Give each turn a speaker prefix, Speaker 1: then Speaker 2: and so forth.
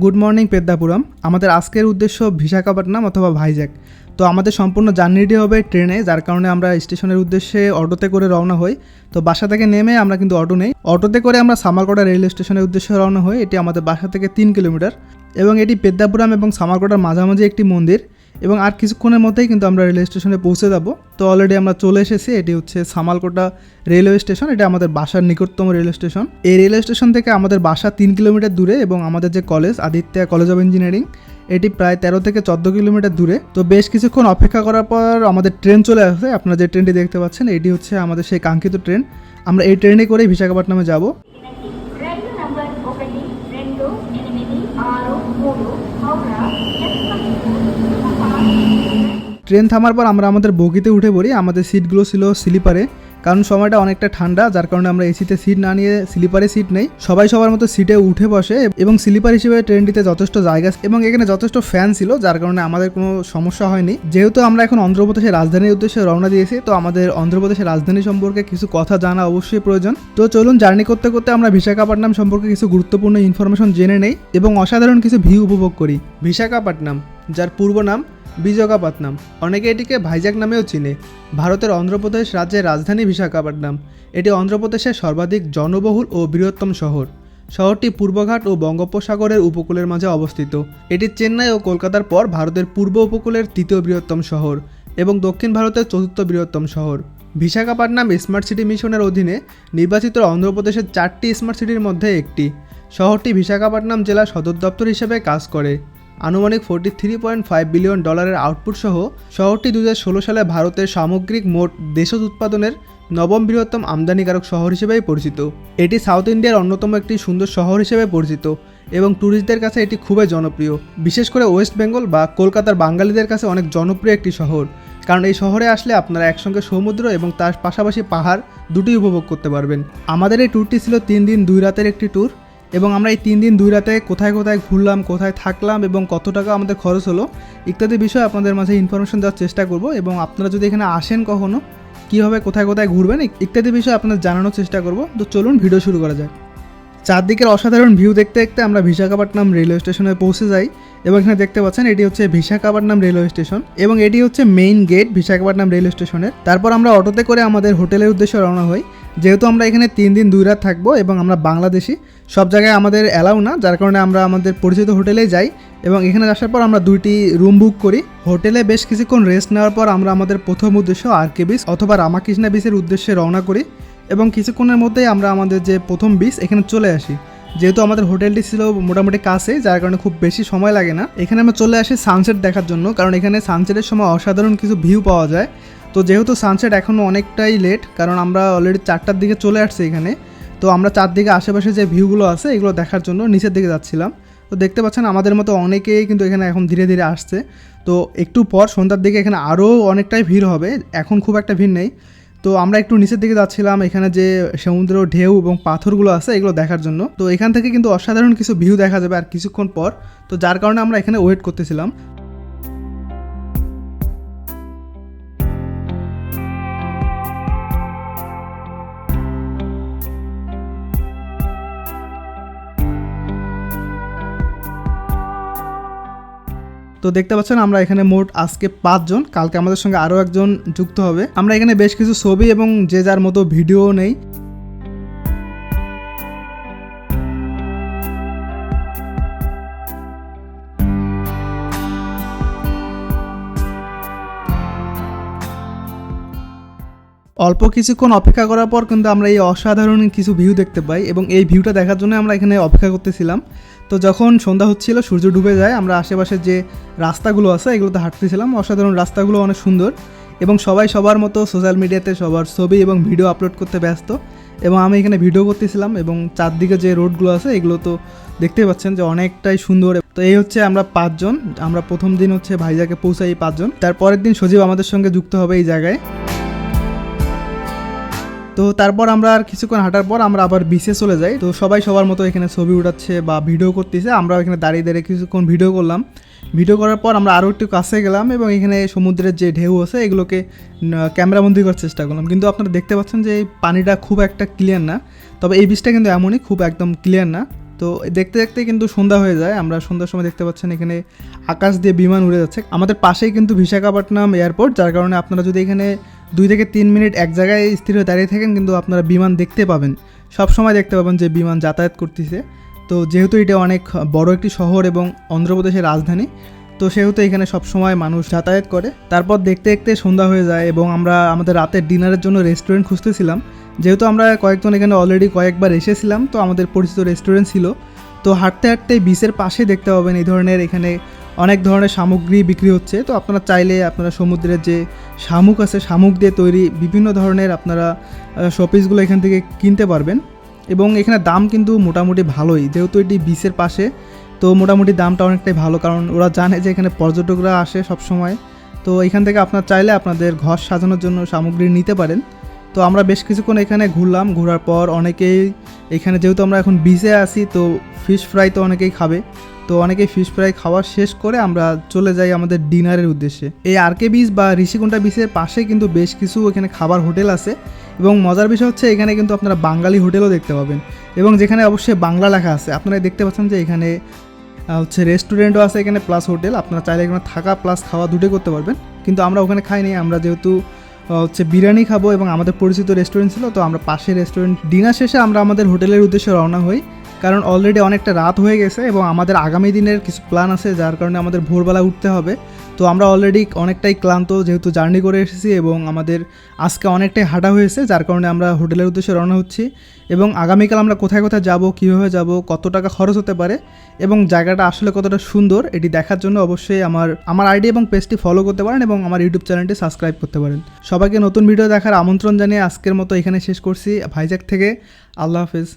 Speaker 1: Good morning পেদ্দাপুরম। আমাদের আজকের উদ্দেশ্য বিশাখাপট্টনম অথবা ভাইজ্যাক। তো আমাদের সম্পূর্ণ জার্নিটি হবে ট্রেনে, যার কারণে আমরা স্টেশনের উদ্দেশ্যে অটোতে করে রওনা হই। তো বাসা থেকে নেমে আমরা কিন্তু অটো নেই, অটোতে করে আমরা সামারকোটা রেল স্টেশনের উদ্দেশ্যে রওনা হই। এটি আমাদের বাসা থেকে 3 কিলোমিটার এবং এটি পেদ্দাপুরম এবং সামারকোটার মাঝামাঝি একটি মন্দির এবং আর কিছুক্ষণের মধ্যেই কিন্তু আমরা রেল স্টেশনে পৌঁছে যাব। তো অলরেডি আমরা চলে এসেছি। এটি হচ্ছে সামারকোটা রেলওয়ে স্টেশন, এটা আমাদের বাসার নিকটতম রেল স্টেশন। এই রেল স্টেশন থেকে আমাদের বাসা 3 কিলোমিটার দূরে এবং আমাদের যে college Aditya college of engineering এটি প্রায় 13 থেকে 14 কিলোমিটার দূরে। তো বেশ কিছুক্ষণ অপেক্ষা করার পর আমাদের ট্রেন চলে আসে। আপনারা যে ট্রেনটি দেখতে পাচ্ছেন এটি হচ্ছে আমাদের সেই কাঙ্ক্ষিত ট্রেন। আমরা এই ট্রেনে করেই বিশাখাপট্টনমে যাব। ট্রেন থামার পর আমরা আমাদের বগিতে উঠে পড়ি। আমাদের সিটগুলো ছিল স্লিপারে, কারণ সময়টা অনেকটা ঠান্ডা, যার কারণে আমরা এসিতে সিট না নিয়ে স্লিপারে সিট নেই। সবাই সবার মতো সিটে উঠে বসে এবং স্লিপার হিসেবে ট্রেনটিতে যথেষ্ট জায়গা এবং এখানে যথেষ্ট ফ্যান ছিল, যার কারণে আমাদের কোনো সমস্যা হয়নি। যেহেতু আমরা এখন অন্ধ্রপ্রদেশের রাজধানীর উদ্দেশ্যে রওনা দিয়েছি, তো আমাদের অন্ধ্রপ্রদেশের রাজধানী সম্পর্কে কিছু কথা জানা অবশ্যই প্রয়োজন। তো চলুন জার্নি করতে করতে আমরা বিশাখাপট্টনম সম্পর্কে কিছু গুরুত্বপূর্ণ ইনফরমেশন জেনে নেই এবং অসাধারণ কিছু ভিউ উপভোগ করি। বিশাখাপট্টনম, যার পূর্ব নাম বিশাখাপত্তনম, অনেকে এটিকে ভাইজ্যাক নামেও চিনে। ভারতের অন্ধ্রপ্রদেশ রাজ্যের রাজধানী বিশাখাপট্টনম। এটি অন্ধ্রপ্রদেশের সর্বাধিক জনবহুল ও বৃহত্তম শহর। শহরটি পূর্বঘাট ও বঙ্গোপসাগরের উপকূলের মাঝে অবস্থিত। এটি চেন্নাই ও কলকাতার পর ভারতের পূর্ব উপকূলের 3য় বৃহত্তম শহর এবং দক্ষিণ ভারতের 4র্থ বৃহত্তম শহর। বিশাখাপট্টনম স্মার্ট সিটি মিশনের অধীনে নির্বাচিত অন্ধ্রপ্রদেশের 4টি স্মার্ট সিটির মধ্যে একটি। শহরটি বিশাখাপট্টনম জেলার সদর দপ্তর হিসেবে কাজ করে। আনুমানিক $43.5 বিলিয়ন আউটপুট সহ শহরটি 2016 সালে ভারতের সামগ্রিক মোট দেশজ উৎপাদনের 9ম বৃহত্তম আমদানিকারক শহর হিসেবেই পরিচিত। এটি সাউথ ইন্ডিয়ার অন্যতম একটি সুন্দর শহর হিসেবে পরিচিত এবং ট্যুরিস্টদের কাছে এটি খুবই জনপ্রিয়। বিশেষ করে ওয়েস্ট বেঙ্গল বা কলকাতার বাঙালিদের কাছে অনেক জনপ্রিয় একটি শহর, কারণ এই শহরে আসলে আপনারা একসঙ্গে সমুদ্র এবং তার পাশাপাশি পাহাড় দুটোই উপভোগ করতে পারবেন। আমাদের এই ট্যুরটি ছিল 3 দিন 2 রাতের একটি ট্যুর এবং আমরা এই 3 দিন 2 রাতে কোথায় কোথায় ঘুরলাম, কোথায় থাকলাম এবং কত টাকা আমাদের খরচ হলো ইত্যাদি বিষয়ে আপনাদের মাঝে ইনফরমেশন দেওয়ার চেষ্টা করব এবং আপনারা যদি এখানে আসেন কখনো কীভাবে কোথায় কোথায় ঘুরবেন ইত্যাদি বিষয়ে আপনাদের জানানোর চেষ্টা করব। তো চলুন ভিডিও শুরু করা যাক। চারদিকের অসাধারণ ভিউ দেখতে দেখতে আমরা বিশাখাপট্টনম রেলওয়ে স্টেশনে পৌঁছে যাই এবং এখানে দেখতে পাচ্ছেন এটি হচ্ছে বিশাখাপট্টনম রেলওয়ে স্টেশন এবং এটি হচ্ছে মেইন গেট বিশাখাপট্টনম রেলওয়ে স্টেশনের। তারপর আমরা অটোতে করে আমাদের হোটেলের উদ্দেশ্যে রওনা হই। যেহেতু আমরা এখানে 3 দিন 2 রাত থাকবো এবং আমরা বাংলাদেশি, সব জায়গায় আমাদের অ্যালাউ না, যার কারণে আমরা আমাদের পরিচিত হোটেলেই যাই এবং এখানে আসার পর আমরা 2টি রুম বুক করি। হোটেলে বেশ কিছুক্ষণ রেস্ট নেওয়ার পর আমরা আমাদের প্রথম উদ্দেশ্য আরকে বিচ অথবা রামাকৃষ্ণা বিচের উদ্দেশ্যে রওনা করি এবং কিছুক্ষণের মধ্যেই আমরা আমাদের যে প্রথম বিচ এখানে চলে আসি। যেহেতু আমাদের হোটেলটি ছিল মোটামুটি কাছে, যার কারণে খুব বেশি সময় লাগে না। এখানে আমরা চলে আসি সানসেট দেখার জন্য, কারণ এখানে সানসেটের সময় অসাধারণ কিছু ভিউ পাওয়া যায়। তো যেহেতু সানসেট এখনও অনেকটাই লেট, কারণ আমরা অলরেডি 4টার দিকে চলে আসছি এখানে, তো আমরা চারদিকে আশেপাশে যে ভিউগুলো আছে এগুলো দেখার জন্য নিচের দিকে যাচ্ছিলাম। তো দেখতে পাচ্ছেন আমাদের মতো অনেকেই কিন্তু এখানে এখন ধীরে ধীরে আসছে। তো একটু পর সন্ধ্যার দিকে এখানে আরও অনেকটাই ভিড় হবে, এখন খুব একটা ভিড় নেই। তো আমরা একটু নিচের দিকে যাচ্ছিলাম এখানে যে সমুদ্র ঢেউ এবং পাথরগুলো আছে এগুলো দেখার জন্য। তো এখান থেকে কিন্তু অসাধারণ কিছু ভিউ দেখা যাবে আর কিছুক্ষণ পর, তো যার কারণে আমরা এখানে ওয়েট করতেছিলাম। তো দেখতে পাচ্ছেন আমরা এখানে মোট আজকে 5 জন, কালকে আমাদের সঙ্গে আরও একজন যুক্ত হবে। আমরা এখানে বেশ কিছু ছবি এবং যে যার মতো ভিডিও নেই। অল্প কিছুক্ষণ অপেক্ষা করার পর কিন্তু আমরা এই অসাধারণ কিছু ভিউ দেখতে পাই এবং এই ভিউটা দেখার জন্য আমরা এখানে অপেক্ষা করতেছিলাম। তো যখন সন্ধ্যা হচ্ছিল, সূর্য ডুবে যায়, আমরা আশেপাশে যে রাস্তাগুলো আছে এগুলোতে হাঁটতেছিলাম। অসাধারণ রাস্তাগুলো অনেক সুন্দর এবং সবাই সবার মতো সোশ্যাল মিডিয়াতে সবার ছবি এবং ভিডিও আপলোড করতে ব্যস্ত এবং আমি এখানে ভিডিও করতেছিলাম এবং চারদিকে যে রোডগুলো আছে এগুলো তো দেখতেই পাচ্ছেন যে অনেকটাই সুন্দর। তো এই হচ্ছে আমরা 5 জন, আমরা প্রথম দিন হচ্ছে ভাইজ্যাকে পৌঁছাই 5 জন। তারপরের দিন সজীব আমাদের সঙ্গে যুক্ত হবে এই জায়গায়। তো তারপর আমরা আর কিছুক্ষণ হাঁটার পর আমরা আবার বিচে চলে যাই। তো সবাই সবার মতো এখানে ছবি উঠাচ্ছে বা ভিডিও করতেছে, আমরা এখানে দাঁড়িয়ে দাঁড়িয়ে কিছুক্ষণ ভিডিও করলাম। ভিডিও করার পর আমরা আরও একটু কাছে গেলাম এবং এখানে সমুদ্রের যে ঢেউ আছে এগুলোকে ক্যামেরাবন্দি করার চেষ্টা করলাম। কিন্তু আপনারা দেখতে পাচ্ছেন যে এই পানিটা খুব একটা ক্লিয়ার না, তবে এই বিচটা কিন্তু এমনই খুব একদম ক্লিয়ার না। তো দেখতে দেখতে কিন্তু সন্ধ্যা হয়ে যায়। আমরা সন্ধ্যার সময় দেখতে পাচ্ছেন এখানে আকাশ দিয়ে বিমান উড়ে যাচ্ছে। আমাদের পাশেই কিন্তু বিশাখাপট্টনম এয়ারপোর্ট, যার কারণে আপনারা যদি এখানে 2 থেকে 3 মিনিট এক জায়গায় স্থির হয়ে দাঁড়িয়ে থাকেন কিন্তু আপনারা বিমান দেখতে পাবেন, সব সময় দেখতে পাবেন যে বিমান যাতায়াত করতেছে। তো যেহেতু এটা অনেক বড় একটি শহর এবং অন্ধ্রপ্রদেশের রাজধানী, তো সেহেতু এখানে সবসময় মানুষ যাতায়াত করে। তারপর দেখতে দেখতে সন্ধ্যা হয়ে যায় এবং আমরা আমাদের রাতের ডিনারের জন্য রেস্টুরেন্ট খুঁজতেছিলাম। যেহেতু আমরা কয়েকজন এখানে অলরেডি কয়েকবার এসেছিলাম, তো আমাদের পরিচিত রেস্টুরেন্ট ছিল। তো হাঁটতে হাঁটতে বিচের পাশে দেখতে পাবেন এই ধরনের এখানে অনেক ধরনের সামগ্রী বিক্রি হচ্ছে। তো আপনারা চাইলে আপনারা সমুদ্রের যে শামুক আছে, শামুক দিয়ে তৈরি বিভিন্ন ধরনের আপনারা শোপিসগুলো এখান থেকে কিনতে পারবেন। এবং এখানে দাম কিন্তু মোটামুটি ভালোই, যেহেতু এটি বিচের পাশে, তো মোটামুটি দামটা অনেকটাই ভালো, কারণ ওরা জানে যে এখানে পর্যটকরা আসে সব সময়। তো এখান থেকে আপনার চাইলে আপনাদের ঘর সাজানোর জন্য সামগ্রী নিতে পারেন। তো আমরা বেশ কিছুক্ষণ এখানে ঘুরলাম, ঘোরার পর অনেকেই এখানে, যেহেতু আমরা এখন বিচে আসি, তো ফিশ ফ্রাই তো অনেকেই খাবে, তো অনেকেই ফিশ ফ্রাই খাওয়া শেষ করে আমরা চলে যাই আমাদের ডিনারের উদ্দেশ্যে। এই আরকে বিচ বা ঋষিকুণ্টা বিচের পাশে কিন্তু বেশ কিছু এখানে খাবার হোটেল আছে এবং মজার বিষয় হচ্ছে এখানে কিন্তু আপনারা বাঙালি হোটেলও দেখতে পাবেন এবং যেখানে অবশ্যই বাংলা লেখা আছে। আপনারা দেখতে পাচ্ছেন যে এখানে হচ্ছে রেস্টুরেন্টও আছে এখানে প্লাস হোটেল, আপনারা চাইলে এখানে থাকা প্লাস খাওয়া দুটোই করতে পারবেন। কিন্তু আমরা ওখানে খাইনি, আমরা যেহেতু হচ্ছে বিরিয়ানি খাবো এবং আমাদের পরিচিত রেস্টুরেন্ট ছিল, তো আমরা পাশে রেস্টুরেন্ট ডিনার শেষে আমরা আমাদের হোটেলের উদ্দেশ্যে রওনা হই, কারণ অলরেডি অনেকটা রাত হয়ে গেছে এবং আমাদের আগামী দিনের কিছু প্ল্যান আছে, যার কারণে আমাদের ভোরবেলা উঠতে হবে। তো আমরা অলরেডি অনেকটাই ক্লান্ত, যেহেতু জার্নি করে এসেছি এবং আমাদের আজকে অনেকটাই হাঁটা হয়েছে, যার কারণে আমরা হোটেলের উদ্দেশ্যে রওনা হচ্ছি। এবং আগামীকাল আমরা কোথায় কোথায় যাব, কীভাবে যাব, কত টাকা খরচ হতে পারে এবং জায়গাটা আসলে কতটা সুন্দর, এটি দেখার জন্য অবশ্যই আমার আইডি এবং পেজটি ফলো করতে পারেন এবং আমার ইউটিউব চ্যানেলটি সাবস্ক্রাইব করতে পারেন। সবাইকে নতুন ভিডিও দেখার আমন্ত্রণ জানিয়ে আজকের মতো এখানে শেষ করছি ভাইজ্যাক থেকে। আল্লাহ হাফেজ।